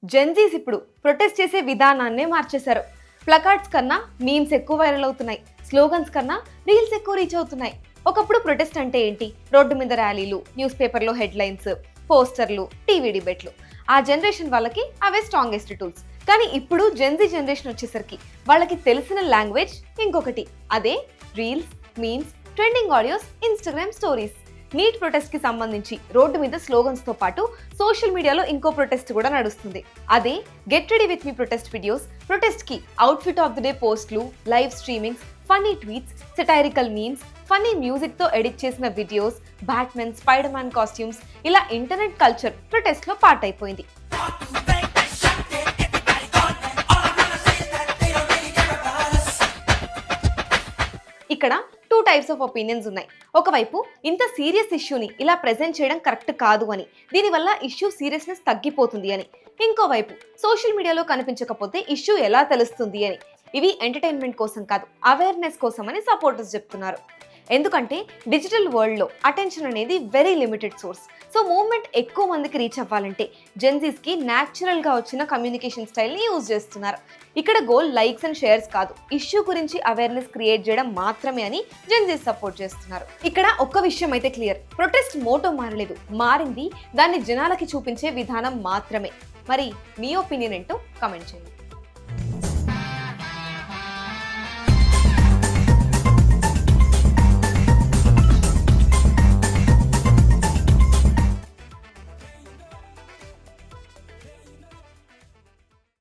Gen Zs ఇప్పుడు protest చేసే విధానాన్నే మార్చేశారు. ప్లకార్డ్స్ కన్నా మీమ్స్ ఎక్కువ వైరల్ అవుతున్నాయి. స్లోగన్స్ కన్నా రీల్స్ ఎక్కువ రీచ్ అవుతున్నాయి. ఒకప్పుడు ప్రొటెస్ట్ అంటే ఏంటి? రోడ్డు మీద ర్యాలీలు, న్యూస్ పేపర్లో హెడ్లైన్స్, పోస్టర్లు, టీవీ డిబేట్లు. ఆ జనరేషన్ వాళ్ళకి అవే స్ట్రాంగెస్ట్ టూల్స్. కానీ ఇప్పుడు జెన్జీ జనరేషన్ వచ్చేసరికి వాళ్ళకి తెలిసిన లాంగ్వేజ్ ఇంకొకటి. అదే reels, memes, trending audios, Instagram stories. NEET protest కి సంబంధించి రోడ్డు మీద స్లోగన్స్ తో పాటు సోషల్ మీడియాలో ఇంకో ప్రొటెస్ట్ కూడా నడుస్తుంది. అదే get ready with me protest videos. Protest కి అవుట్ఫిట్ ఆఫ్ ది డే పోస్ట్లు, live streamings, funny tweets, satirical memes, funny music తో ఎడిట్ చేసిన videos, batsmen, spider man costumes, ఇలా ఇంటర్నెట్ కల్చర్ ప్రొటెస్ట్ లో పార్ట్ అయిపోయింది. ఇక్కడ 2 టైప్స్ ఆఫ్ ఒపీనియన్స్ ఉన్నాయి. ఒకవైపు ఇంత సీరియస్ ఇష్యూని ఇలా ప్రెజెంట్ చేయడం కరెక్ట్ కాదు అని, దీనివల్ల ఇష్యూ సీరియస్నెస్ తగ్గిపోతుంది అని. ఇంకోవైపు సోషల్ మీడియాలో కనిపించకపోతే ఇష్యూ ఎలా తెలుస్తుంది అని. ఇవి ఎంటర్టైన్మెంట్ కోసం కాదు, అవేర్నెస్ కోసం అని సపోర్టర్స్ చెప్తున్నారు. ఎందుకంటే డిజిటల్ వరల్డ్లో అటెన్షన్ అనేది very limited source. So movement ఎక్కువ మందికి రీచ్ అవ్వాలంటే జెన్జీస్కి న్యాచురల్గా వచ్చిన కమ్యూనికేషన్ స్టైల్ని యూజ్ చేస్తున్నారు. ఇక్కడ గోల్ లైక్స్ అండ్ షేర్స్ కాదు, ఇష్యూ గురించి అవేర్నెస్ క్రియేట్ చేయడం మాత్రమే అని జెన్జీస్ సపోర్ట్ చేస్తున్నారు. ఇక్కడ ఒక్క విషయం అయితే క్లియర్, ప్రొటెస్ట్ మోటో మారలేదు, మారింది దాన్ని జనాలకి చూపించే విధానం మాత్రమే. మరి మీ ఒపీనియన్ ఏంటో కమెంట్ చేయండి.